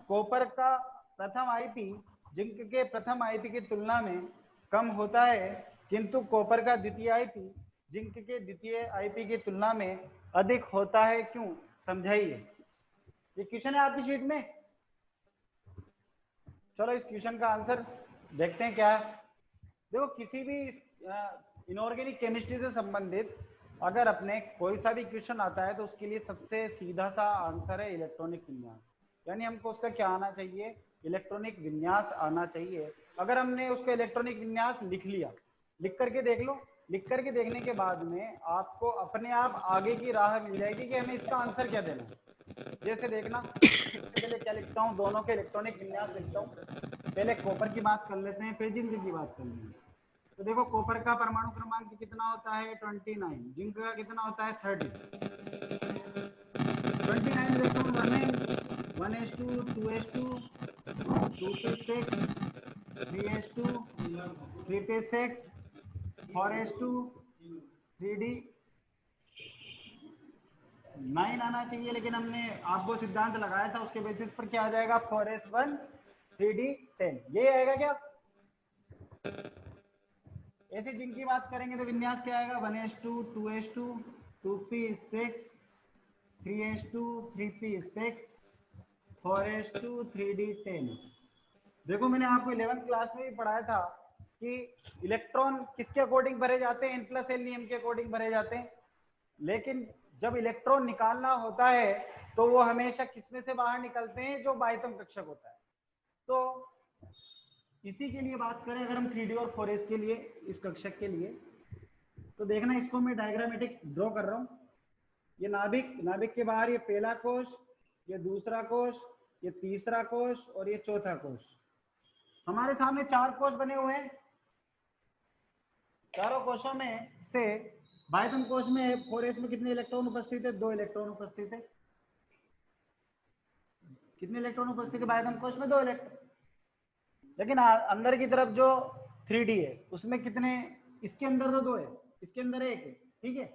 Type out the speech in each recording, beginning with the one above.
Copper का प्रथम IP zinc के प्रथम आईपी की तुलना में कम होता है, किंतु कॉपर का द्वितीय आईपी जिंक के द्वितीय आईपी की तुलना में अधिक होता है, क्यों? समझाइए। ये क्वेश्चन है आपकी शीट में। चलो इस क्वेश्चन का आंसर देखते हैं क्या है। देखो, किसी भी इनऑर्गेनिक केमिस्ट्री से संबंधित अगर अपने कोई सा भी क्वेश्चन आता है तो उसके लिए सबसे सीधा सा आंसर है इलेक्ट्रॉनिक विन्यास। यानी हमको उसका क्या आना चाहिए? इलेक्ट्रॉनिक विन्यास आना चाहिए। अगर हमने उसका इलेक्ट्रॉनिक विन्यास लिख लिया, लिख करके देख लो, लिख करके देखने के बाद में आपको अपने आप आगे की राह मिल जाएगी कि हमें इसका आंसर क्या देना है। जैसे देखना, पहले क्या लिखता हूँ, दोनों के इलेक्ट्रॉनिक विन्यास लिखता हूँ। पहले कॉपर की बात कर लेते हैं, फिर जिंक की बात कर लेंगे। तो देखो, कॉपर का परमाणु क्रमांक कितना होता है? 29। जिंक का कितना होता है? 30। 29 देखो, 1s2 2s2 2p6 3s2 3p6 4s2 3d 9 आना चाहिए, लेकिन हमने आपको सिद्धांत लगाया था, उसके बेसिस पर क्या आ जाएगा? 4s1 3d 10, ये आएगा क्या? ऐसे जिंक की बात करेंगे तो विन्यास क्या आएगा? 1s2 2s2 2p6 3s2 3p6 4s2 3d10। देखो, मैंने आपको 11th क्लास में भी पढ़ाया था कि इलेक्ट्रॉन किसके अकॉर्डिंग भरे जाते हैं? N+L नियम के अकॉर्डिंग भरे जाते हैं। लेकिन जब इलेक्ट्रॉन निकालना होता है तो वो हमेशा किसमें से बाहर निकलते हैं? जो बाह्यतम कक्षक होता है। तो इसी के लिए बात करें अगर हम 3D और 4s के लिए, इस कक्षक के लिए, तो देखना, इसको मैं डायग्रामेटिक ड्रॉ कर रहा हूं। ये नाभिक, नाभिक के बाहर ये पहला कोश, ये दूसरा कोश, ये तीसरा कोश और ये चौथा कोश। हमारे सामने 4 कोश बने हुए हैं। चारों कोशों में से बाह्यतम कोश में 4s में कितने इलेक्ट्रॉन उपस्थित है? 2 इलेक्ट्रॉन उपस्थित है। कितने इलेक्ट्रॉन उपस्थित है बाह्यतम कोश में? 2 इलेक्ट्रॉन। लेकिन अंदर की तरफ जो 3D है उसमें कितने? इसके अंदर तो 2 है, इसके अंदर 1 है, ठीक है।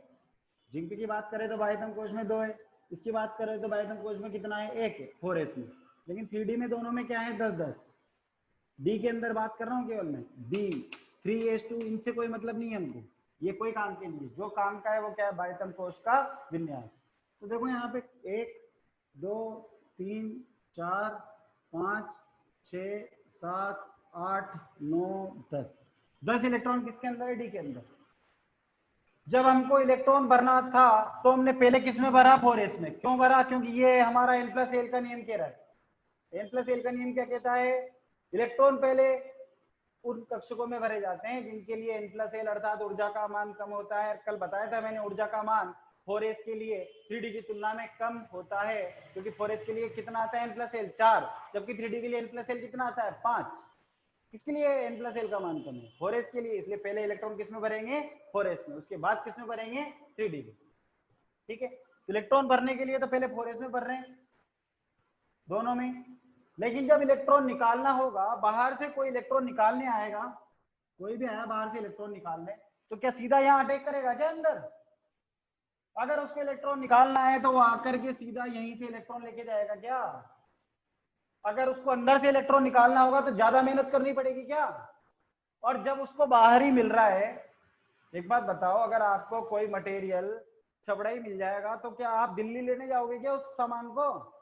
जिंक की बात करें तो बाह्यतम कोश में 2 है, इसकी बात करें तो बाह्यतम कोश में कितना है? 1 है 4s में। लेकिन 3D में दोनों में क्या है? 10-10। डी के अंदर बात कर रहा हूँ केवल मैं, डी 3s2, इनसे कोई मतलब नहीं है हमको, ये कोई काम के नहीं। जो काम का है वो क्या है? बाह्यतम कोश का विन्यास। तो देखो यहाँ पे 1 2 3 4 5 6 7 8 9 10 इलेक्ट्रॉन किसके अंदर है? डी के अंदर। जब हमको इलेक्ट्रॉन भरना था तो हमने पहले किस में भरा? 4s में। क्यों भरा? क्योंकि ये हमारा N+L का नियम कह रहा है। N+L का नियम क्या कहता है? इलेक्ट्रॉन पहले उन कक्षकों में भरे जाते हैं जिनके लिए N+L अर्थात ऊर्जा का मान कम होता है। कल बताया था मैंने, ऊर्जा का मान 4s के लिए 3D की तुलना में कम होता है, क्योंकि 4s के लिए कितना आता है? N+L 4, जबकि 3D के लिए N+L कितना आता है? 5। किसके लिए N+L का मान कम है? 4s के लिए। इसलिए पहले इलेक्ट्रॉन किस में भरेंगे? 4s में, उसके बाद किस में भरेंगे? 3D में, ठीक है। इलेक्ट्रॉन भरने के लिए तो पहले 4s में भर रहे हैं दोनों में। लेकिन जब इलेक्ट्रॉन निकालना होगा, बाहर से कोई इलेक्ट्रॉन निकालने आएगा, कोई भी आया बाहर से इलेक्ट्रॉन निकालने, तो क्या सीधा यहाँ अटैक करेगा क्या अंदर? अगर उसको इलेक्ट्रॉन निकालना है तो वो आकर के सीधा यहीं से इलेक्ट्रॉन लेके जाएगा क्या? अगर उसको अंदर से इलेक्ट्रॉन निकालना होगा तो ज्यादा मेहनत करनी पड़ेगी क्या? और जब उसको बाहर ही मिल रहा है, एक बात बताओ, अगर आपको कोई मटेरियल छबड़ा ही मिल जाएगा तो क्या आप दिल्ली लेने जाओगे क्या उस सामान को?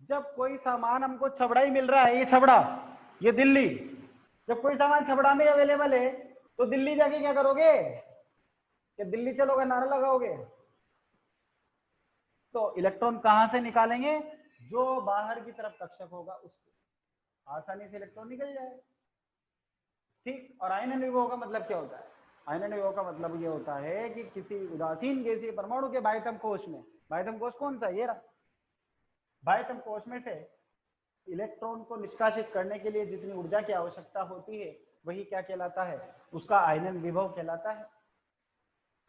जब कोई सामान हमको छबड़ा ही मिल रहा है, ये छबड़ा, ये दिल्ली, जब कोई सामान छबड़ा में अवेलेबल है तो दिल्ली जाके क्या करोगे? क्या दिल्ली चलोगे, नारा लगाओगे? तो इलेक्ट्रॉन कहां से निकालेंगे? जो बाहर की तरफ कक्षक होगा उससे आसानी से इलेक्ट्रॉन निकल जाए, ठीक। और आयनन विभव का मतलब क्या होता है? आयनन विभव का मतलब ये होता है कि किसी उदासीन गैसीय परमाणु के बाह्यतम कोश में, बाह्यतम कोश कौन सा? ये रहा। बाह्यतम कोश में से इलेक्ट्रॉन को निष्कासित करने के लिए जितनी ऊर्जा की आवश्यकता होती है वही क्या कहलाता है? उसका आयनन विभव कहलाता है।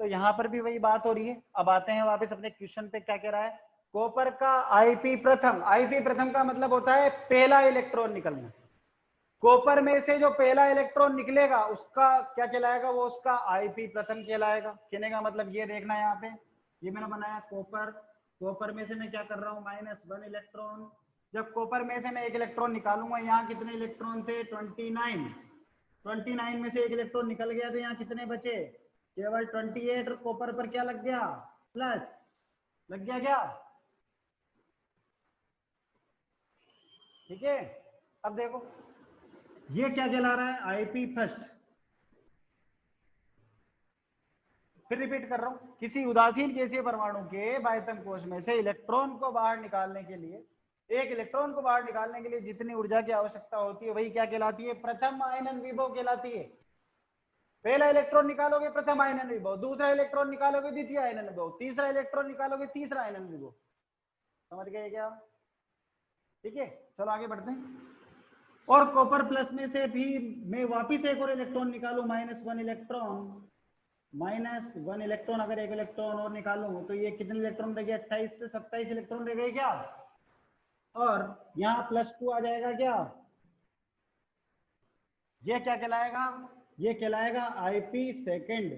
तो यहाँ पर भी वही बात हो रही है। अब आते हैं वापस अपने क्वेश्चन पे, क्या कह रहा है? कॉपर का आईपी प्रथम, आईपी प्रथम का मतलब होता है पहला इलेक्ट्रॉन निकलना। कॉपर में से जो पहला इलेक्ट्रॉन निकलेगा उसका क्या कहलाएगा? वो उसका आईपी प्रथम कहलाएगा। कहने का मतलब ये देखना, यहाँ पे ये मैंने बनाया कॉपर, कॉपर में से मैं क्या कर रहा हूँ, -1 इलेक्ट्रॉन। जब कॉपर में से मैं एक इलेक्ट्रॉन निकालूंगा, यहाँ कितने इलेक्ट्रॉन थे, 29। 29 में से एक इलेक्ट्रॉन निकल गया तो यहाँ कितने बचे, केवल 28। और कॉपर पर क्या लग गया, प्लस लग गया क्या, ठीक है। अब देखो ये क्या कहला रहा है, आईपी फर्स्ट। फिर रिपीट कर रहा हूं, किसी उदासीन गैसीय परमाणु के बाह्यतम कोश में से इलेक्ट्रॉन को बाहर निकालने के लिए, एक इलेक्ट्रॉन को बाहर निकालने के लिए जितनी ऊर्जा की आवश्यकता होती है वही क्या कहलाती है, प्रथम आयनन विभव कहलाती है। पहला इलेक्ट्रॉन निकालोगे प्रथम आयनन विभव, दूसरा इलेक्ट्रॉन निकालोगे द्वितीय आयनन विभव, तीसरा इलेक्ट्रॉन निकालोगे तीसरा आयनन विभव। समझ गए क्या, ठीक है। चलो आगे बढ़ते हैं। और कॉपर प्लस में से भी मैं वापिस एक और इलेक्ट्रॉन निकालू, -1 इलेक्ट्रॉन, -1 इलेक्ट्रॉन। अगर एक इलेक्ट्रॉन और निकालूं तो ये कितने इलेक्ट्रॉन रह गए, 28 से 27 इलेक्ट्रॉन रह गए क्या, और यहाँ +2 आ जाएगा क्या, ये क्या कहलाएगा, ये कहलाएगा आईपी सेकेंड।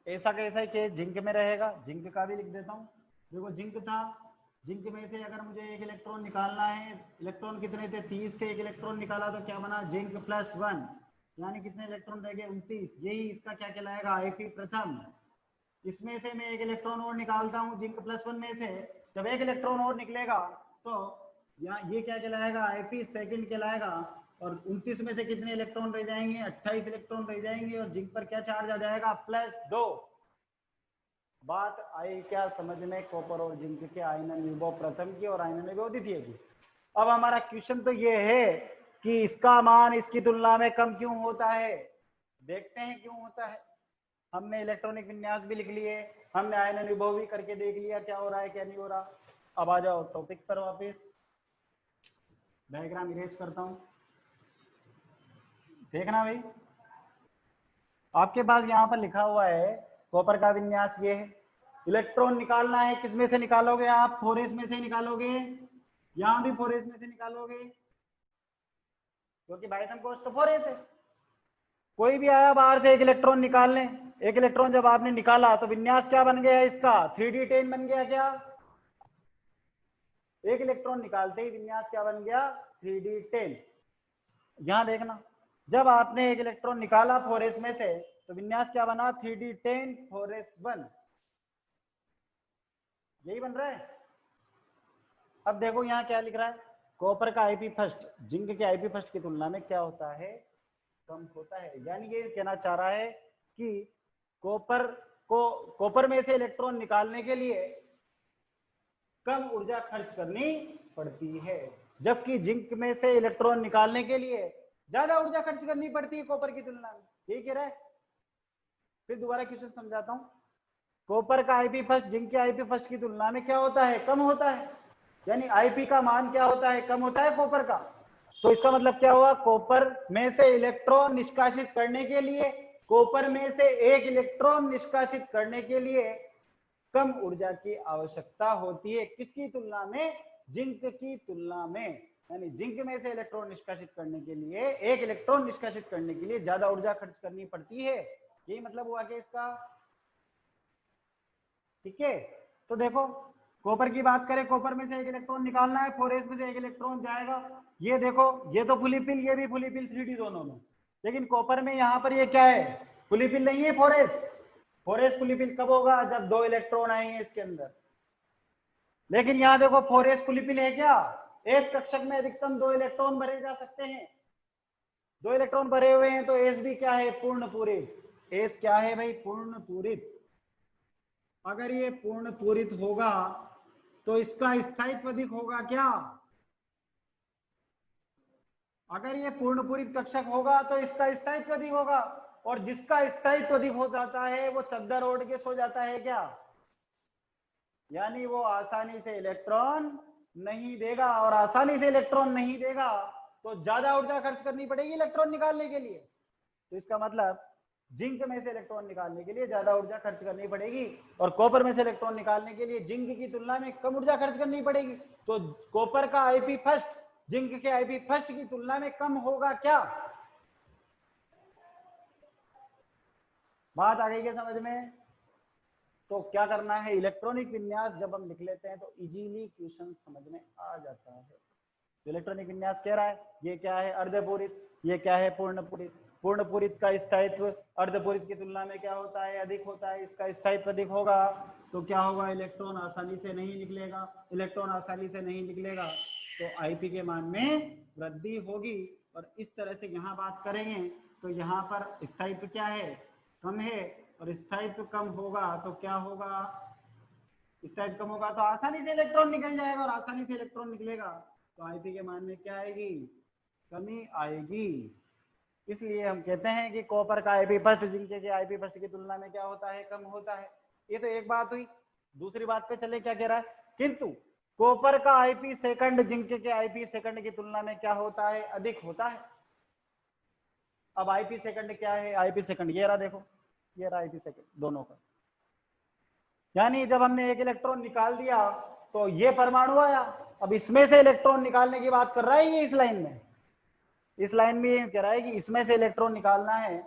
ऐसा कैसा केस जिंक में रहेगा, जिंक का भी लिख देता हूं। देखो जिंक था, जिंक में से अगर मुझे एक इलेक्ट्रॉन निकालना है, इलेक्ट्रॉन कितने थे, 30 थे, एक इलेक्ट्रॉन निकाला तो क्या बना, जिंक +1, यानी कितने इलेक्ट्रॉन रह गए, 29। यही इसका क्या कहलाएगा, आईपी प्रथम। इसमें से मैं एक इलेक्ट्रॉन और निकालता हूं जिंक +1 में से, जब एक इलेक्ट्रॉन और निकलेगा तो यहाँ ये क्या कहलाएगा, आईपी सेकंड कहलाएगा। और 29 में से कितने इलेक्ट्रॉन रह जाएंगे, 28 इलेक्ट्रॉन रह जाएंगे, और जिंक पर क्या चार्ज आ जाएगा, +2। बात आई क्या समझ में, कॉपर और जिंक के आयनन विभव प्रथम की और आयनन विभव द्वितीय की। अब हमारा क्वेश्चन तो ये है कि इसका मान इसकी तुलना में कम क्यों होता है, देखते हैं क्यों होता है। हमने इलेक्ट्रॉनिक विन्यास भी लिख लिए, हमने आयनन विभव भी करके देख लिया क्या हो रहा है क्या नहीं हो रहा। अब आ जाओ टॉपिक पर वापस, डायग्राम इरेज करता हूं, देखना भाई। आपके पास यहाँ पर लिखा हुआ है कॉपर का विन्यास ये है, इलेक्ट्रॉन निकालना है, किसमें से निकालोगे आप, 4s में से निकालोगे, यहाँ भी 4s में से निकालोगे, क्योंकि बाह्यतम कोश तो 4s है। कोई भी आया बाहर से एक इलेक्ट्रॉन निकालने, एक इलेक्ट्रॉन जब आपने निकाला तो विन्यास क्या बन गया इसका, 3d10 बन गया क्या, एक इलेक्ट्रॉन निकालते ही विन्यास क्या बन गया, 3d10। यहां देखना, जब आपने एक इलेक्ट्रॉन निकाला 4s में से तो विन्यास क्या बना, 3d10 4s1, यही बन रहा है। अब देखो यहाँ क्या लिख रहा है, कॉपर का आईपी फर्स्ट जिंक के आईपी फर्स्ट की तुलना में क्या होता है, कम होता है। यानी ये कहना चाह रहा है कि कॉपर में से इलेक्ट्रॉन निकालने के लिए कम ऊर्जा खर्च करनी पड़ती है, जबकि जिंक में से इलेक्ट्रॉन निकालने के लिए ज्यादा ऊर्जा खर्च करनी पड़ती है कॉपर की तुलना में। यही कह रहा है। फिर दोबारा क्वेश्चन समझाता हूं, कॉपर का आईपी फर्स्ट जिंक के आईपी फर्स्ट की तुलना में क्या होता है, कम होता है। यानी आईपी का मान क्या होता है, कम होता है कॉपर का। तो इसका मतलब क्या हुआ, कॉपर में से इलेक्ट्रॉन निष्कासित करने के लिए, कॉपर में से एक इलेक्ट्रॉन निष्कासित करने के लिए कम ऊर्जा की आवश्यकता होती है, किसकी तुलना में, जिंक की तुलना में। यानी जिंक में से इलेक्ट्रॉन निष्कासित करने के लिए, एक इलेक्ट्रॉन निष्कासित करने के लिए ज्यादा ऊर्जा खर्च करनी पड़ती है। यही मतलब हुआ कि इसका, ठीक है। तो देखो कॉपर की बात करें, कॉपर में से एक इलेक्ट्रॉन निकालना है, 4s में से एक इलेक्ट्रॉन जाएगा। ये देखो ये तो फुली फिल, ये भी फुली फिल 3d दोनों में, लेकिन कॉपर में यहाँ पर ये क्या है, फुली फिल नहीं है 4s। 4s फुली फिल कब होगा, जब 2 इलेक्ट्रॉन आएंगे इसके अंदर। लेकिन यहाँ देखो 4s फुली फिल है क्या, एस कक्षक में अधिकतम 2 इलेक्ट्रॉन भरे जा सकते हैं, 2 इलेक्ट्रॉन भरे हुए हैं, तो एस भी क्या है, पूर्ण पूरित। एस क्या है भाई, पूर्ण पूरित। अगर ये पूर्ण पूरित होगा तो इसका स्थायित्व अधिक होगा क्या, अगर ये पूर्ण पूरित कक्षक होगा तो इसका स्थायित्व अधिक होगा, और जिसका स्थायित्व अधिक हो जाता है वो चद्दर ओढ़ के सो जाता है क्या, यानी वो आसानी से इलेक्ट्रॉन नहीं देगा, और आसानी से इलेक्ट्रॉन नहीं देगा तो ज्यादा ऊर्जा खर्च करनी पड़ेगी इलेक्ट्रॉन निकालने के लिए। तो इसका मतलब जिंक में से इलेक्ट्रॉन निकालने के लिए ज्यादा ऊर्जा खर्च करनी पड़ेगी, और कॉपर में से इलेक्ट्रॉन निकालने के लिए जिंक की तुलना में कम ऊर्जा खर्च करनी पड़ेगी। तो कॉपर का आईपी फर्स्ट जिंक के आईपी फर्स्ट की तुलना में कम होगा क्या, बात आ गई क्या समझ में। तो क्या करना है, इलेक्ट्रॉनिक विन्यास जब हम लिख लेते हैं तो इजीली क्वेश्चन समझ में आ जाता है। इलेक्ट्रॉनिक विन्यास कह रहा है ये क्या है अर्धपूरित, ये क्या है पूर्णपूरित। पूर्णपूरित का स्थायित्व अर्धपूरित की तुलना में क्या होता है, अधिक होता है। इसका स्थायित्व अधिक होगा तो क्या होगा, इलेक्ट्रॉन आसानी से नहीं निकलेगा। इलेक्ट्रॉन आसानी से नहीं निकलेगा तो आईपी के मान में वृद्धि होगी। और इस तरह से यहाँ बात करेंगे तो यहाँ पर स्थायित्व क्या है, कम है, और स्थायित्व कम होगा तो क्या होगा, स्थायित्व कम होगा तो आसानी से इलेक्ट्रॉन निकल जाएगा, और आसानी से इलेक्ट्रॉन निकलेगा तो आईपी के मान में क्या आएगी, कमी आएगी। इसलिए हम कहते हैं कि कॉपर का आईपी फर्स्ट जिंक के आईपी फर्स्ट की तुलना में क्या होता है, कम होता है। ये तो एक बात हुई। दूसरी बात पे चले, क्या कह रहा है, किंतु कॉपर का आईपी सेकंड जिंक के आईपी सेकंड की तुलना में क्या होता है, अधिक होता है। अब आईपी सेकंड क्या है, आईपी सेकंड ये रहा, देखो ये रहा आईपी सेकंड दोनों का। यानी जब हमने एक इलेक्ट्रॉन निकाल दिया तो ये परमाणु आया, अब इसमें से इलेक्ट्रॉन निकालने की बात कर रहा है ये इस लाइन में। इस लाइन में ये कह रहा है कि इसमें से इलेक्ट्रॉन निकालना है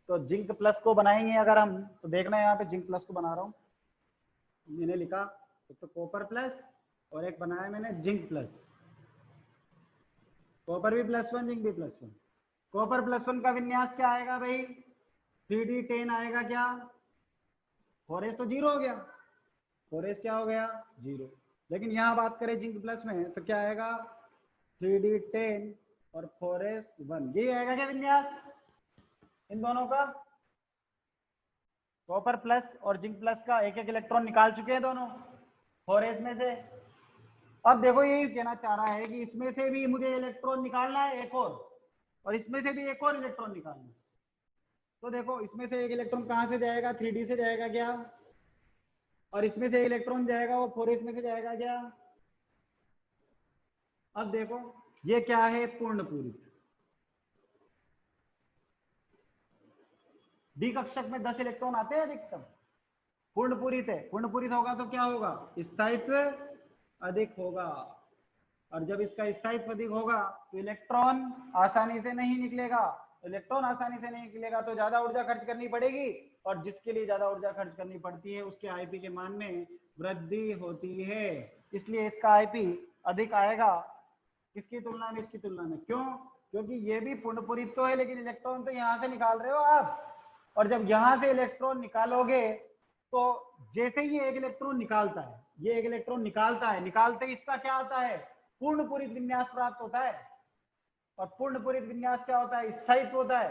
तो जिंक प्लस को बनाएंगे अगर हम, तो देखना है यहाँ पे जिंक प्लस को बना रहा हूं, मैंने लिखा एक तो कॉपर प्लस और एक बनाया मैंने जिंक प्लस। कॉपर भी +1 जिंक भी +1। कॉपर +1 का विन्यास क्या आएगा भाई, 3d10 आएगा। क्या 4s तो 0 हो गया, 4s क्या हो गया 0। लेकिन यहाँ बात करें जिंक प्लस में तो क्या आएगा 3d10 और 4s1, ये आएगा क्या विन्यास इन दोनों का। कॉपर प्लस और जिंक प्लस का एक एक इलेक्ट्रॉन निकाल चुके हैं दोनों 4s में से। अब देखो यही कहना चाह रहा है कि इसमें से भी मुझे इलेक्ट्रॉन निकालना है एक और इसमें से भी एक और इलेक्ट्रॉन निकालना है। तो देखो इसमें से एक इलेक्ट्रॉन कहां से जाएगा, 3d से जाएगा क्या, और इसमें से इलेक्ट्रॉन जाएगा वो 4s में से जाएगा क्या। अब देखो ये क्या है, पूर्णपूरित। डी कक्षक में 10 इलेक्ट्रॉन आते हैं अधिकतम। पूर्णपूरित है, पूर्णपूरित होगा तो क्या होगा, स्थायित्व अधिक होगा। और जब इसका स्थायित्व अधिक होगा तो इलेक्ट्रॉन आसानी से नहीं निकलेगा। इलेक्ट्रॉन आसानी से नहीं निकलेगा तो ज्यादा ऊर्जा खर्च करनी पड़ेगी, और जिसके लिए ज्यादा ऊर्जा खर्च करनी पड़ती है उसके आईपी के मान में वृद्धि होती है। इसलिए इसका आईपी अधिक आएगा किसकी तुलना में, इसकी तुलना में। क्यों, क्योंकि ये भी पूर्णपूरित तो है लेकिन इलेक्ट्रॉन तो यहाँ से निकाल रहे हो आप, और जब यहाँ से इलेक्ट्रॉन निकालोगे तो जैसे ही एक इलेक्ट्रॉन निकालता है, ये एक इलेक्ट्रॉन निकालता है, निकालते ही इसका क्या आता है, पूर्णपूरित विन्यास प्राप्त होता है। और पूर्णपूरित विन्यास क्या होता है, स्थायित्व होता है,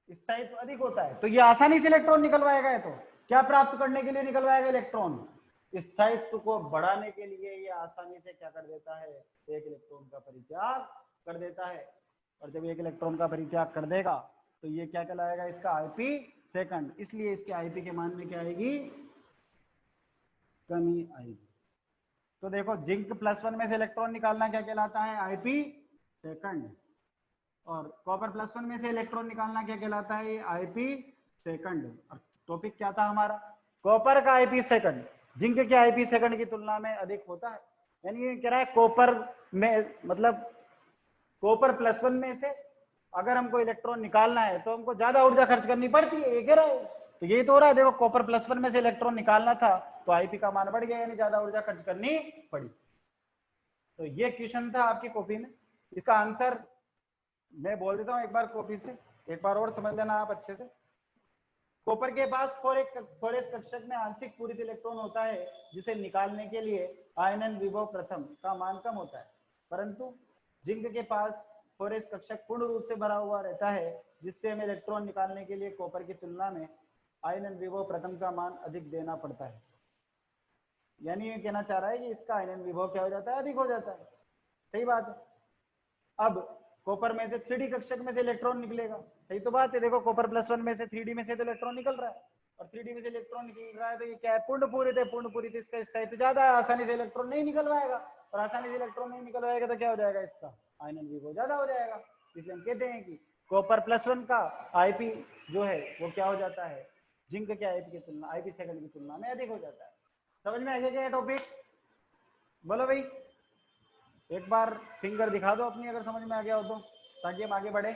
स्थायित्व अधिक होता है। तो ये आसानी से इलेक्ट्रॉन निकलवाएगा। है तो क्या प्राप्त करने के लिए निकलवाएगा, इलेक्ट्रॉन। स्थायित्व को बढ़ाने के लिए ये आसानी से क्या कर देता है, एक इलेक्ट्रॉन का परित्याग कर देता है। और जब एक इलेक्ट्रॉन का परित्याग कर देगा तो ये क्या कहलाएगा, इसका आईपी सेकंड। इसलिए इसके आईपी के मान में क्या आएगी, कमी आएगी। तो देखो जिंक +1 में से इलेक्ट्रॉन निकालना क्या कहलाता है, आईपी सेकंड। और कॉपर +1 में से इलेक्ट्रॉन निकालना क्या कहलाता है, आईपी सेकंड। और टॉपिक क्या था हमारा, कॉपर का आईपी सेकंड जिंक के आईपी सेकंड की तुलना में अधिक होता है। यानी ये कह रहा है कॉपर में, मतलब कॉपर +1 में से अगर हमको इलेक्ट्रॉन निकालना है तो हमको ज्यादा ऊर्जा खर्च करनी पड़ती है, ये कह रहा है। तो यही तो हो रहा है, देखो कॉपर +1 में से इलेक्ट्रॉन निकालना था तो आईपी का मान बढ़ गया, यानी ज्यादा ऊर्जा खर्च करनी पड़ी। तो ये क्वेश्चन था आपकी कॉपी में। इसका आंसर मैं बोल देता हूँ एक बार कॉपी से, एक बार और समझ लेना आप अच्छे से। कॉपर के पास 4s कक्षक में आंशिक पूरित इलेक्ट्रॉन होता है जिसे निकालने के लिए आयनन विभव प्रथम का मान कम होता है, परंतु जिंक के पास 4s कक्षक पूर्ण रूप से भरा हुआ रहता है, जिससे हमें इलेक्ट्रॉन निकालने के लिए कॉपर की तुलना में आयनन विभव प्रथम का मान अधिक देना पड़ता है। यानी ये कहना चाह रहा है कि इसका आयनन विभव क्या हो जाता है, अधिक हो जाता है। सही बात है। अब कॉपर में से 3d कक्षक में से इलेक्ट्रॉन निकलेगा, सही तो बात है। देखो कॉपर +1 में से 3d में से तो इलेक्ट्रॉन निकल रहा है, और 3d में से इलेक्ट्रॉन निकल रहा है तो ये क्या है, पूर्णपूरित है। पूर्णपूरित इसका स्थायित्व ज्यादा है, आसानी से इलेक्ट्रॉन नहीं निकलवाएगा, और आसानी से इलेक्ट्रॉन नहीं निकलवाएगा तो क्या हो जाएगा, इसका आयनन विभव ज्यादा हो जाएगा। इसलिए हम कहते हैं कि कॉपर +1 का आईपी जो है वो क्या हो जाता है, जिंक के आईपी की तुलना, आईपी सेकंड की तुलना में अधिक हो जाता है। समझ में आ गया क्या टॉपिक, बोलो भाई। एक बार फिंगर दिखा दो अपनी अगर समझ में आ गया हो तो, ताकि हम आगे बढ़े।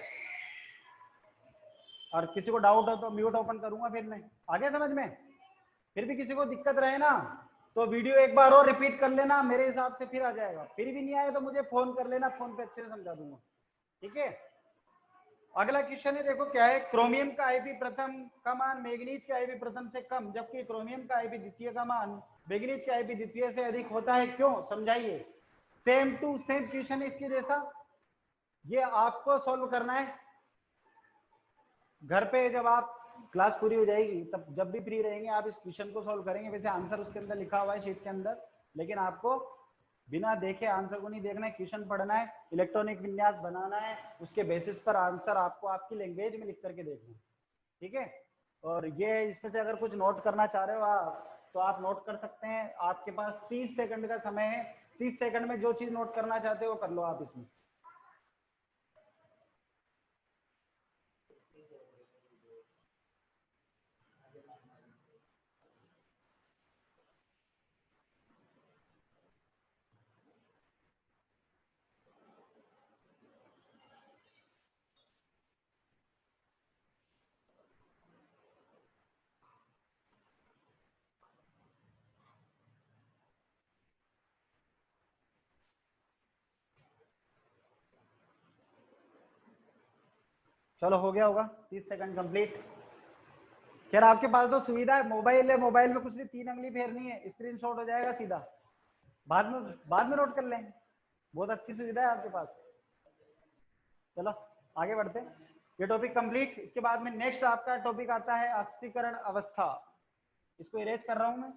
और किसी को डाउट हो तो म्यूट ओपन करूंगा फिर मैं। आगे समझ में, फिर भी किसी को दिक्कत रहे ना तो वीडियो एक बार और रिपीट कर लेना, मेरे हिसाब से फिर आ जाएगा। फिर भी नहीं आए तो मुझे फोन कर लेना, फोन पे अच्छे से समझा दूंगा। ठीक है, अगला क्वेश्चन है, देखो क्या है। क्रोमियम का आईपी प्रथम का मान मैग्नीज के आईपी प्रथम से कम, जबकि क्रोमियम का आईपी द्वितीय का मान मैग्नीज के आईपी द्वितीय से अधिक होता है, क्यों? समझाइए। सेम टू सेम क्वेश्चन है इसके जैसा, ये आपको सॉल्व करना है घर पे। जब आप क्लास पूरी हो जाएगी तब जब भी फ्री रहेंगे आप इस क्वेश्चन को सॉल्व करेंगे। वैसे आंसर उसके अंदर लिखा हुआ है शीट के अंदर, लेकिन आपको बिना देखे आंसर को नहीं देखना है, क्वेश्चन पढ़ना है, इलेक्ट्रॉनिक विन्यास बनाना है, उसके बेसिस पर आंसर आपको आपकी लैंग्वेज में लिख करके देखना है। ठीक है, और ये इसमें से अगर कुछ नोट करना चाह रहे हो आप तो आप नोट कर सकते हैं। आपके पास 30 सेकंड का समय है, 30 सेकंड में जो चीज नोट करना चाहते हो वो कर लो आप इसमें। चलो हो गया होगा 30 सेकंड कंप्लीट। खैर आपके पास तो सुविधा है, मोबाइल है, मोबाइल में कुछ नहीं, 3 अंगली फेरनी है, स्क्रीनशॉट हो जाएगा सीधा, बाद में नोट कर लें। बहुत अच्छी सुविधा है आपके पास। चलो आगे बढ़ते हैं, ये टॉपिक कंप्लीट। इसके बाद में नेक्स्ट आपका टॉपिक आता है ऑक्सीकरण अवस्था। इसको इरेज कर रहा हूं मैं।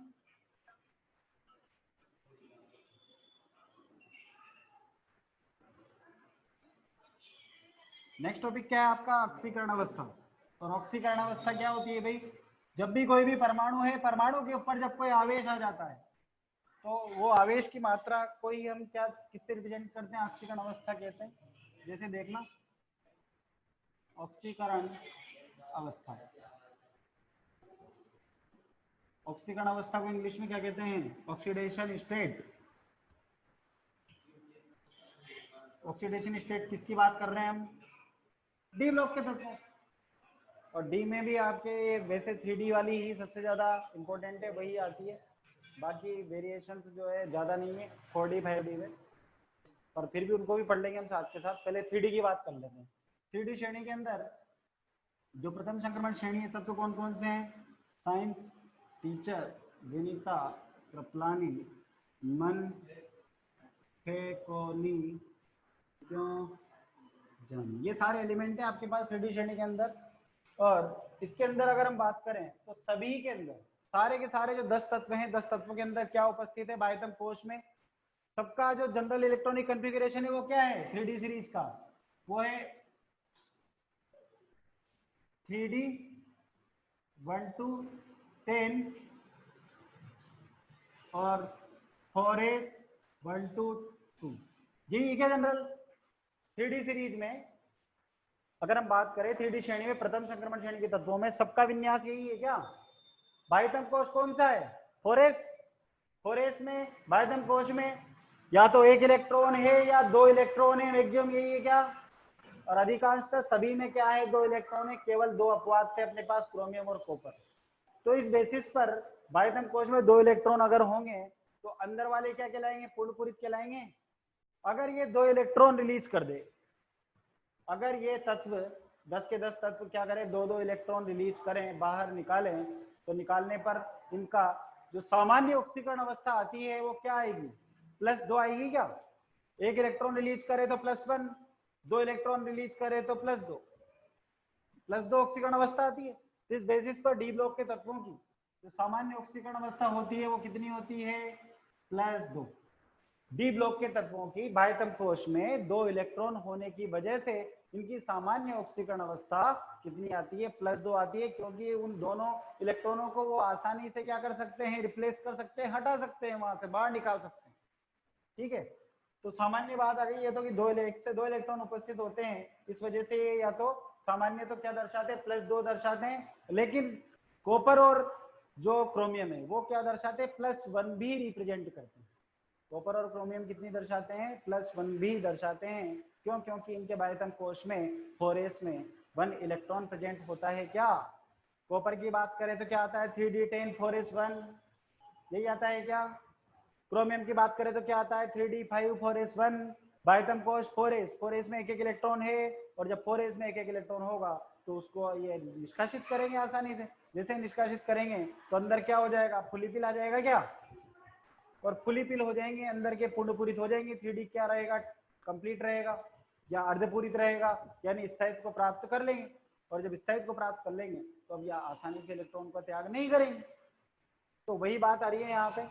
नेक्स्ट टॉपिक क्या है आपका? ऑक्सीकरण अवस्था। और ऑक्सीकरण अवस्था क्या होती है भाई? जब भी कोई भी परमाणु है, परमाणु के ऊपर जब कोई आवेश आ जाता है तो वो आवेश की मात्रा को ही हम क्या किससे रिप्रेजेंट करते हैं? ऑक्सीकरण अवस्था कहते हैं। जैसे देखना, ऑक्सीकरण अवस्था, ऑक्सीकरण अवस्था को इंग्लिश में क्या कहते हैं? Oxidation state. ऑक्सीडेशन स्टेट किसकी बात कर रहे हैं हम? डी ब्लॉक के तत्वों। और डी में भी आपके वैसे 3D वाली ही सबसे ज्यादा इंपॉर्टेंट है, वही आती है। बाकी वेरिएशन जो है ज्यादा नहीं है 4D 5D में, पर फिर भी उनको भी पढ़ लेंगे हम साथ के साथ। पहले 3D की बात कर लेते हैं। 3D श्रेणी के अंदर जो प्रथम संक्रमण श्रेणी है तत्व कौन कौन से हैं? साइंस टीचर, विनीता, कृपलानी, मन, फेकोनी, क्यों जन, ये सारे एलिमेंट है आपके पास 3D श्रेणी के अंदर। और इसके अंदर अगर हम बात करें तो सभी के अंदर सारे के सारे जो 10 तत्व हैं, 10 तत्वों के अंदर क्या उपस्थित है बाह्यतम कोश में? सबका जो जनरल इलेक्ट्रॉनिक कॉन्फ़िगरेशन है वो क्या है 3D सीरीज का? वो है 3D 1 to 10 और 4s 1 to 2। यही क्या जनरल 3D सीरीज में अगर हम बात करें 3D श्रेणी में प्रथम संक्रमण श्रेणी के तत्वों में सबका विन्यास यही है क्या? बाह्यतम कोश कौन सा है? 4s। 4s में बाह्यतम कोश में या तो एक इलेक्ट्रॉन है या 2 इलेक्ट्रॉन है, मैक्सिमम यही है क्या? और अधिकांशतः सभी में क्या है? 2 इलेक्ट्रॉन है, केवल 2 अपवाद थे अपने पास, क्रोमियम और कॉपर। तो इस बेसिस पर बाह्यतम कोश में 2 इलेक्ट्रॉन अगर होंगे तो अंदर वाले क्या कहलाएंगे? पूर्णपूरित कहलाएंगे। अगर ये 2 इलेक्ट्रॉन रिलीज कर दे, अगर ये तत्व 10 के 10 तत्व क्या करें? 2-2 इलेक्ट्रॉन रिलीज करें, बाहर निकालें, तो निकालने पर इनका जो सामान्य ऑक्सीकरण अवस्था आती है वो क्या आएगी? +2 आएगी क्या? एक इलेक्ट्रॉन रिलीज करे तो +1, 2 इलेक्ट्रॉन रिलीज करे तो +2 ऑक्सीकरण अवस्था आती है। तो इस बेसिस पर डी ब्लॉक के तत्वों की जो सामान्य ऑक्सीकरण अवस्था होती है वो कितनी होती है? +2। डी ब्लॉक के तत्वों की बाह्यतम कोश में 2 इलेक्ट्रॉन होने की वजह से इनकी सामान्य ऑक्सीकरण अवस्था कितनी आती है? +2 आती है, क्योंकि उन दोनों इलेक्ट्रॉनों को वो आसानी से क्या कर सकते हैं? रिप्लेस कर सकते हैं, हटा सकते हैं, वहां से बाहर निकाल सकते हैं। ठीक है, तो सामान्य बात आ गई है तो कि 2 इलेक्ट्रॉन उपस्थित होते हैं, इस वजह से ये या तो सामान्य तो क्या दर्शाते हैं? +2 दर्शाते हैं, लेकिन कॉपर और जो क्रोमियम है वो क्या दर्शाते हैं? +1 भी रिप्रेजेंट करते हैं। कॉपर और क्रोमियम कितनी दर्शाते हैं? +1 भी दर्शाते हैं। क्यों? क्योंकि इनके बाह्यतम कोश में 4s में 1 इलेक्ट्रॉन प्रेजेंट होता है क्या? कॉपर की बात करें तो क्या आता है 3d10 4s1, यही आता है क्या। क्रोमियम की बात करें तो क्या आता है 3d5 4s1, बायतम कोश 4s में एक एक इलेक्ट्रॉन है, और जब 4s में एक एक इलेक्ट्रॉन होगा तो उसको ये निष्कासित करेंगे आसानी से। जैसे निष्कासित करेंगे तो अंदर क्या हो जाएगा, फुलिपिल आ जाएगा क्या, और फुलिपिल हो जाएंगे, अंदर के पूर्ण पूरित हो जाएंगे। 3d क्या रहेगा, कंप्लीट रहेगा या अर्धपूरित रहेगा, यानी स्थायित्व को प्राप्त कर लेंगे। और जब स्थायित्व को प्राप्त कर लेंगे तो अब यह आसानी से इलेक्ट्रॉन का त्याग नहीं करेंगे। तो वही बात आ रही है यहाँ पे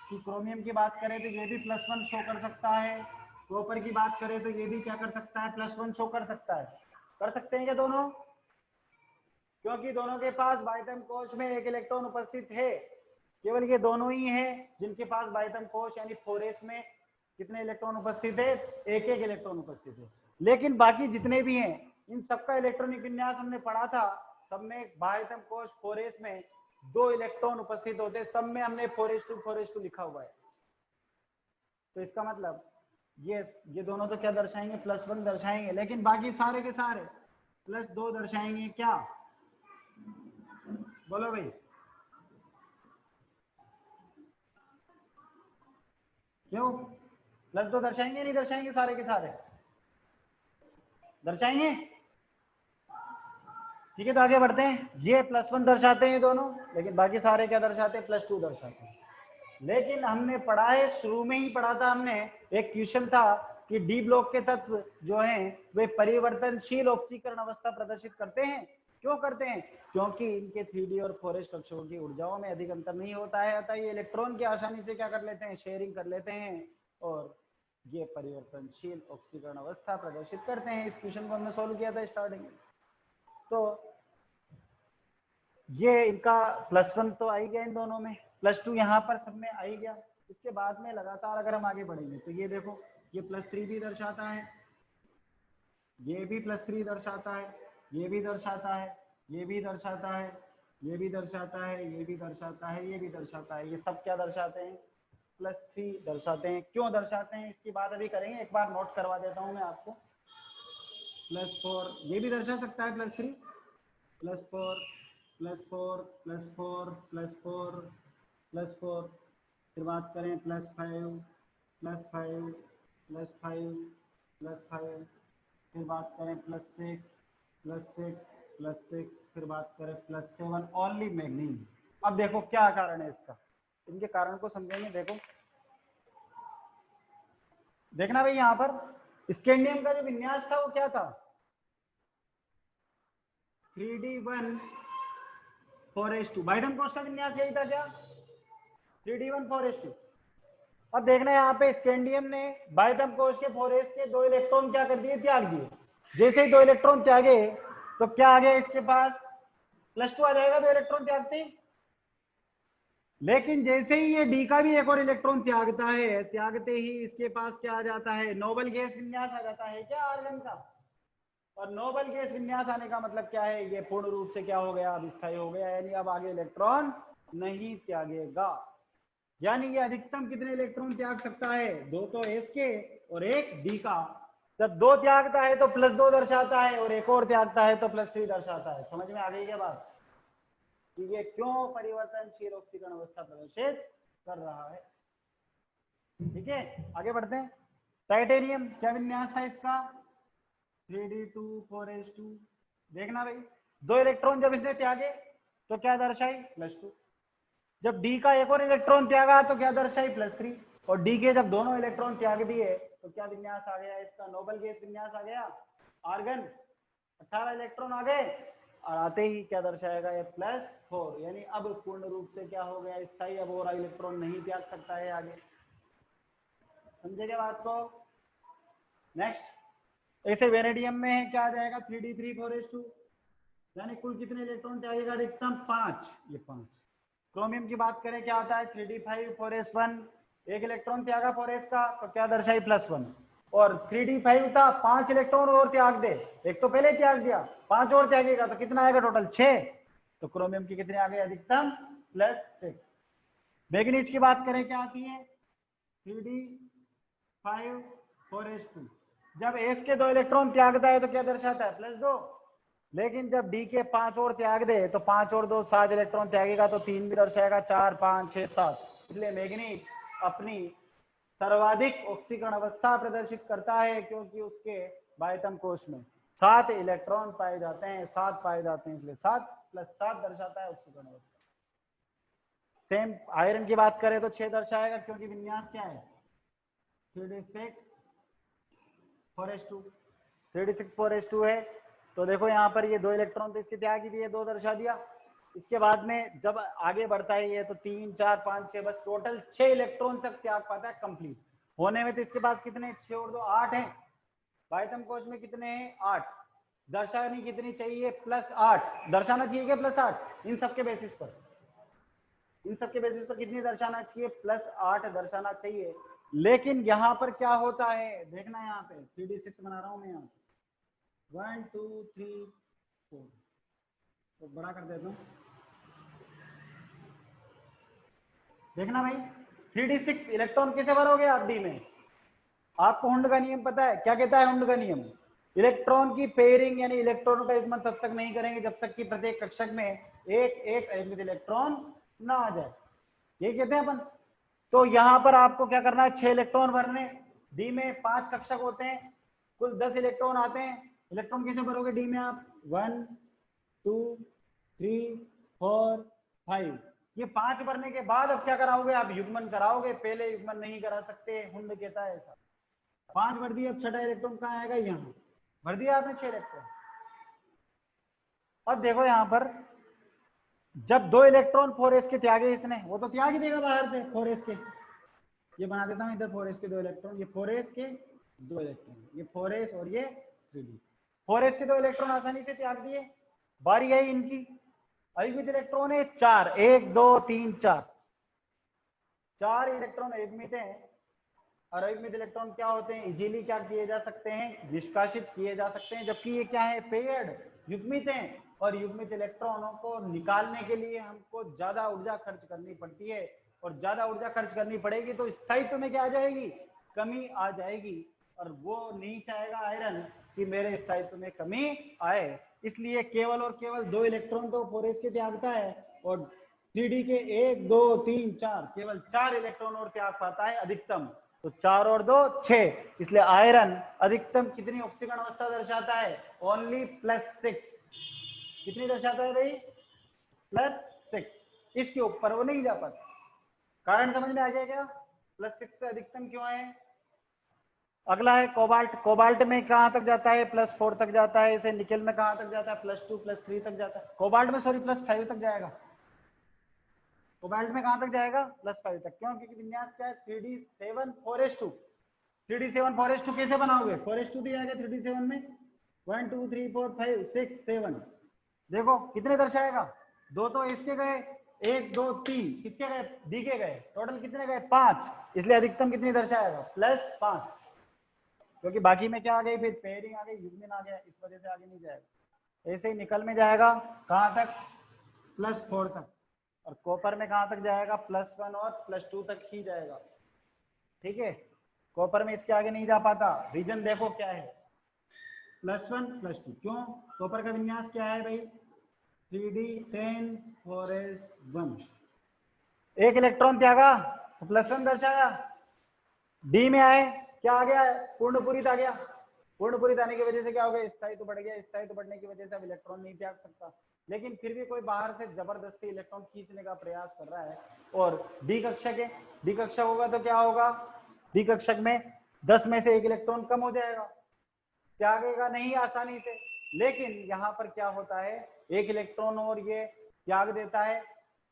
कि क्रोमियम की बात करें तो ये भी +1 शो कर सकता है, कॉपर की बात करें तो ये भी क्या कर सकता है, +1 शो कर सकता है। कर सकते हैं क्या दोनों, क्योंकि दोनों के पास बायतम कोश में एक इलेक्ट्रॉन उपस्थित है। केवल ये दोनों ही हैं जिनके पास बायतम कोश यानी 4s में कितने इलेक्ट्रॉन उपस्थित है, एक एक इलेक्ट्रॉन उपस्थित है। लेकिन बाकी जितने भी हैं इन सबका इलेक्ट्रॉनिक विन्यास हमने पढ़ा था, सब में बायतम कोश 4s में 2 इलेक्ट्रॉन उपस्थित होते, सब में हमने 4s2 लिखा हुआ है। तो इसका मतलब ये दोनों तो क्या दर्शाएंगे, +1 दर्शाएंगे, लेकिन बाकी सारे के सारे +2 दर्शाएंगे। क्या बोलो भाई, क्यों +2 दर्शाएंगे नहीं दर्शाएंगे, सारे के सारे दर्शाएंगे। ठीक है, तो आगे बढ़ते हैं। ये +1 दर्शाते हैं दोनों, लेकिन बाकी सारे क्या दर्शाते हैं, +2 दर्शाते हैं। लेकिन हमने पढ़ा है, शुरू में ही पढ़ा था हमने, एक क्वेश्चन था कि डी ब्लॉक के तत्व जो हैं वे परिवर्तनशील ऑक्सीकरण अवस्था प्रदर्शित करते हैं। क्यों करते हैं, क्योंकि इनके 3d और 4s कक्षकों की ऊर्जाओं में अधिक अंतर नहीं होता है, अतः ये इलेक्ट्रॉन की आसानी से क्या कर लेते हैं, शेयरिंग कर लेते हैं, और ये परिवर्तनशील ऑक्सीकरण अवस्था प्रदर्शित करते हैं। इस क्वेश्चन को हमने सोल्व किया था स्टार्टिंग में। तो ये इनका +1 तो आ ही गया इन दोनों में, +2 यहाँ पर सब में आ ही गया। इसके बाद में लगातार अगर हम आगे बढ़ेंगे तो ये देखो, ये +3 भी दर्शाता है, ये भी +3 दर्शाता है, ये भी दर्शाता है, ये भी दर्शाता है, ये भी दर्शाता है, ये भी दर्शाता है, ये भी दर्शाता है। ये सब क्या दर्शाते हैं, +3 दर्शाते हैं। क्यों दर्शाते हैं इसकी बात अभी करेंगे, एक बार नोट करवा देता हूं मैं आपको। +4 ये भी दर्शा सकता है, +3 +4 +4 +4 +4 +4, फिर बात करें +5 +5 +5 +5, फिर बात करें +6 +6 +6, फिर बात करें +7 ओनली मैग्नीज। अब देखो क्या कारण है इसका, इनके कारण को समझेंगे। देखो देखना भाई, यहाँ पर स्कैंडियम का जो विन्यास था वो क्या था, 3d1 4s2। बायडम कोश का विन्यास यही था क्या, 3d1 4s2। अब देखना यहाँ पे स्कैंडियम ने बायडम कोश के 4s के 2 इलेक्ट्रॉन क्या कर दिए, त्याग दिए। जैसे ही 2 इलेक्ट्रॉन त्यागे तो क्या आ गया इसके पास, +2 आ जाएगा 2 इलेक्ट्रॉन त्यागते ही। लेकिन जैसे ही ये डी का भी एक और इलेक्ट्रॉन त्यागता है, त्यागते ही इसके पास क्या आ जाता है, नोबल गैस विन्यास आ जाता है क्या, आर्गन का। और नोबल गैस विन्यास आने का मतलब क्या है, ये पूर्ण रूप से क्या हो गया, अब स्थायी हो गया, यानी अब आगे इलेक्ट्रॉन नहीं त्यागेगा। यानी ये अधिकतम कितने इलेक्ट्रॉन त्याग सकता है, 2 तो एस के और 1 डी का। जब 2 त्यागता है तो +2 दर्शाता है, और एक और त्यागता है तो +3 दर्शाता है। समझ में आ गई क्या बात, कि ये क्यों परिवर्तनशील ऑक्सीकरण अवस्था प्रदर्शित कर रहा है। ठीक है, आगे बढ़ते हैं। टाइटेनियम क्या विन्यास था इसका, 3d2 4s2। देखना भाई, 2 इलेक्ट्रॉन जब इसने त्यागे तो क्या दर्शाई, +2। जब डी का एक और इलेक्ट्रॉन त्यागा तो क्या दर्शाई, +3। और डी के जब दोनों इलेक्ट्रॉन त्याग दिए तो क्या विन्यास आ गया इसका, नोबल गैस विन्यास आ गया, आर्गन 18 इलेक्ट्रॉन आ गए, और आते ही क्या दर्शाएगा, ये +4। यानी अब पूर्ण रूप से क्या हो गया, स्थायी, अब और इलेक्ट्रॉन नहीं त्याग सकता है आगे। समझेगा बात को। नेक्स्ट, ऐसे वेनेडियम में क्या आ जाएगा, 3d3 4s2, यानी कुल कितने इलेक्ट्रॉन त्यागेगा, अधिकतम 5, ये 5। क्रोमियम की बात करें क्या आता है, 3d5 4s1, एक इलेक्ट्रॉन त्यागा 4s का तो क्या दर्शाई, +1। और 3d5 था, 5 इलेक्ट्रॉन और त्याग दे, एक तो पहले त्याग दिया, 5 और त्यागेगा तो कितना आएगा टोटल, 6। तो क्रोमियम की कितने आ गए, अधिकतम +6। मैग्नीज की बात करें क्या आती है, 3d5 4s2, जब एस के 2 इलेक्ट्रॉन त्यागता है तो क्या दर्शाता है, +2। लेकिन जब डी के 5 और त्याग दे तो 5 और 2 7 इलेक्ट्रॉन त्यागेगा तो 3 भी दर्शाएगा, 4 5 6 7। इसलिए मैग्नीज अपनी सर्वाधिक ऑक्सीकरण अवस्था प्रदर्शित करता है क्योंकि उसके बाह्यतम कोश में 7 इलेक्ट्रॉन पाए जाते हैं, 7 पाए जाते हैं, इसलिए 7 + 7 दर्शाता है ऑक्सीकरण अवस्था। सेम आयरन की बात करें तो 6 दर्शाएगा क्योंकि विन्यास क्या है 3d6 4s2 है। तो देखो यहाँ पर ये 2 इलेक्ट्रॉन तो इसके त्याग ही दिए, 2 दर्शा दिया। इसके बाद में जब आगे बढ़ता है ये तो 3 4 5 6 बस टोटल 6 इलेक्ट्रॉन तक त्याग पाता है कंप्लीट होने में। तो इसके पास कितने 6 और 2 8 हैं। बाह्यतम कोश में कितने हैं 8। दर्शानी कितनी चाहिए +8 दर्शाना चाहिए क्या +8 इन सबके बेसिस पर, इन सबके बेसिस पर कितनी दर्शाना चाहिए +8 दर्शाना चाहिए। लेकिन यहाँ पर क्या होता है देखना, यहाँ पे 3d6 बना रहा हूं मैं, यहाँ 1 2 3 4 तो बड़ा कर देता हूँ। देखना भाई 3d6 इलेक्ट्रॉन कैसे भरोगे आप डी में। आपको हुंड का नियम पता है, क्या कहता है हुंड का नियम, इलेक्ट्रॉन की पेयरिंग यानी इलेक्ट्रॉनों का युग्मन तब तक नहीं करेंगे जब तक कि प्रत्येक कक्षक में एक एक अयुग्मित इलेक्ट्रॉन ना आ जाए, ये कहते हैं अपन। तो यहाँ पर आपको क्या करना है 6 इलेक्ट्रॉन भरने, डी में 5 कक्षक होते हैं, कुल 10 इलेक्ट्रॉन आते हैं। इलेक्ट्रॉन कैसे भरोगे डी में आप 1 2 3 4 5, ये 5 भरने के बाद अब क्या कराओगे आप युग्मन कराओगे, पहले युग्मन नहीं करा सकते, हुंड कहता है ऐसा। 5 भर दिए, अब 6ठा इलेक्ट्रॉन कहाँ आएगा यहाँ, भर दिया आपने 6 इलेक्ट्रॉन। अब देखो यहाँ पर जब 2 इलेक्ट्रॉन 4s के त्यागे इसने, वो तो त्याग ही देगा बाहर से 4s के, ये बना देता हूँ इधर 4s के 2 इलेक्ट्रॉन, ये 4s के 2 इलेक्ट्रॉन, ये 4s और ये 3d। 4s के 2 इलेक्ट्रॉन आसानी से त्याग दिए। बारी आई इनकी, अयुग्मित इलेक्ट्रॉन है 4, 1 2 3 4, 4 इलेक्ट्रॉन अयुग्मित हैं। और अयुग्मित इलेक्ट्रॉन क्या होते हैं, इजीली क्या किए जा सकते हैं, निष्कासित किए जा सकते हैं, जबकि ये क्या है पेयर्ड युग्मित हैं। और युग्मित इलेक्ट्रॉनों को निकालने के लिए हमको ज्यादा ऊर्जा खर्च करनी पड़ती है, और ज्यादा ऊर्जा खर्च करनी पड़ेगी तो स्थायित्व में क्या आ जाएगी, कमी आ जाएगी। और वो नहीं चाहेगा आयरन कि मेरे स्थायित्व में कमी आए, इसलिए केवल और केवल 2 इलेक्ट्रॉन तो 4s के त्यागता है, और 3d के 1 2 3 4 केवल 4 इलेक्ट्रॉन और त्याग पाता है अधिकतम। तो 4 और 2 6, इसलिए आयरन अधिकतम कितनी ऑक्सीकरण अवस्था दर्शाता है, ओनली +6। कितनी दर्शाता है भाई +6, इसके ऊपर वो नहीं जा पाता। कारण समझ में आ गया क्या, +6 से अधिकतम क्यों है। अगला है कोबाल्ट। कोबाल्ट में कहां तक जाता है +4 तक जाता है, इसे निकेल में कहां तक जाता है +2 +3 तक जाता है, कोबाल्ट में सॉरी +5 तक जाएगा। कोबाल्ट में कहां तक जाएगा +5 तक, क्यों, क्योंकि विन्यास क्या है 3d7 4s2। 3d7 4s2 कैसे बनाओगे, 4s2 दिया गया 3d7 में 1 2 3 4 5 6 7, देखो कितने दर्शाएगा, 2 तो इसके गए, 1 2 3 किसके गए डी के गए, टोटल कितने गए 5, इसलिए अधिकतम कितनी दर्शाएगा +5, क्योंकि बाकी में क्या आ गई फिर पेयरिंग आ गई, युग्मन आ गया, इस वजह से आगे नहीं जाएगा। ऐसे ही निकल में जाएगा कहां तक +4 तक, और कॉपर में कहां तक जाएगा +1 और +2 तक ही जाएगा। ठीक है, कॉपर में इसके आगे नहीं जा पाता। रीजन देखो क्या है +1 +2, क्यों, कॉपर का विन्यास क्या है भाई 3d10 4s1, एक इलेक्ट्रॉन त्यागा तो +1 दर्शाया, डी में आए क्या आ गया पूर्णपुरित आ गया, पूर्णपुरित आने की वजह से क्या हो गया स्थायित्व बढ़ गया, स्थायित्व बढ़ने की वजह से अब इलेक्ट्रॉन नहीं त्याग सकता। लेकिन फिर भी कोई बाहर से जबरदस्ती इलेक्ट्रॉन खींचने का प्रयास कर रहा है, और डी कक्षक है, डी कक्षक होगा तो क्या होगा, डी कक्षक में 10 में से 1 इलेक्ट्रॉन कम हो जाएगा, त्यागेगा नहीं आसानी से। लेकिन यहाँ पर क्या होता है 1 इलेक्ट्रॉन और ये त्याग देता है,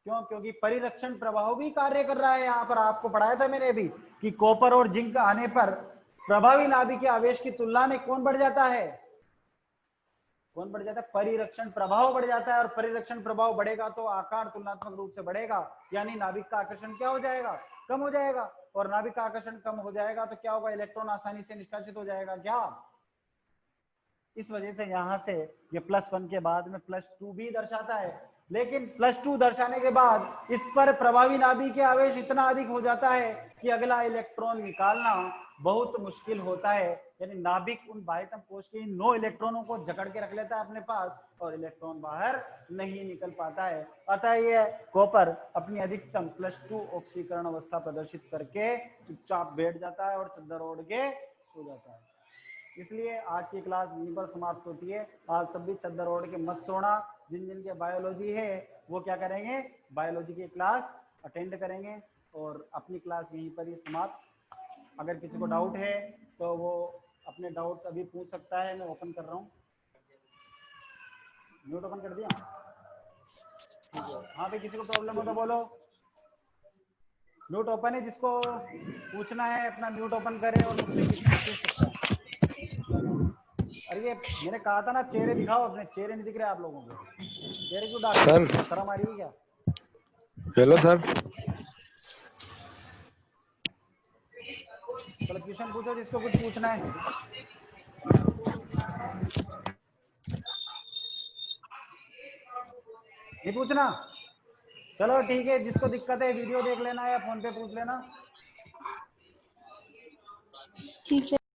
क्यों, क्योंकि परिरक्षण प्रभाव भी कार्य कर रहा है। यहाँ पर आपको पढ़ाया था मैंने अभी कि कॉपर और जिंक आने पर प्रभावी नाभिकीय आवेश की तुलना में कौन बढ़ जाता है, कौन बढ़ जाता है, परिरक्षण प्रभाव बढ़ जाता है। और परिरक्षण प्रभाव बढ़ेगा तो आकार तुलनात्मक रूप से बढ़ेगा, यानी नाभिक का आकर्षण क्या हो जाएगा, कम हो जाएगा। और नाभिक का आकर्षण कम हो जाएगा तो क्या होगा, इलेक्ट्रॉन आसानी से निष्कासित हो जाएगा क्या। इस वजह से यहाँ से ये +1 के बाद में +2 भी दर्शाता है, लेकिन +2 दर्शाने के बाद इस पर प्रभावी नाभिकीय आवेश इतना अधिक हो जाता है कि अगला इलेक्ट्रॉन निकालना बहुत मुश्किल होता है। यानी नाभिक उन बाह्यतम कोश के 9 इलेक्ट्रॉनों को जकड़ के रख लेता है अपने पास और इलेक्ट्रॉन बाहर नहीं निकल पाता है। अतः ये कॉपर अपनी अधिकतम +2 ऑक्सीकरण अवस्था प्रदर्शित करके चुपचाप बैठ जाता है और चद्दर ओढ़ के सो जाता है। इसलिए आज की क्लास यहीं पर समाप्त होती है। आप सब भी चद्दर ओढ़ के मत सोना। जिन जिन के बायोलॉजी है वो क्या करेंगे, बायोलॉजी की क्लास अटेंड करेंगे और अपनी क्लास यहीं पर ही समाप्त। अगर किसी को डाउट है तो वो अपने डाउट्स अभी पूछ सकता है। मैं ओपन कर रहा हूँ। म्यूट ओपन कर दिया। ठीक है, हाँ भाई किसी को प्रॉब्लम हो तो बोलो। म्यूट ओपन है, जिसको पूछना है अपना म्यूट ओपन करे और मुझसे क्वेश्चन पूछ सकता है। अरे ये मैंने कहा था ना, चेहरे दिखाओ अपने। चेहरे नहीं दिख रहे आप लोगों को। चेहरे क्यों डाल रहे हो? शर्म आ रही है क्या? Hello sir. चलो क्वेश्चन पूछो जिसको कुछ पूछना है। नहीं पूछना? चलो ठीक है, जिसको दिक्कत है वीडियो देख लेना या फोन पे पूछ लेना। ठीक है।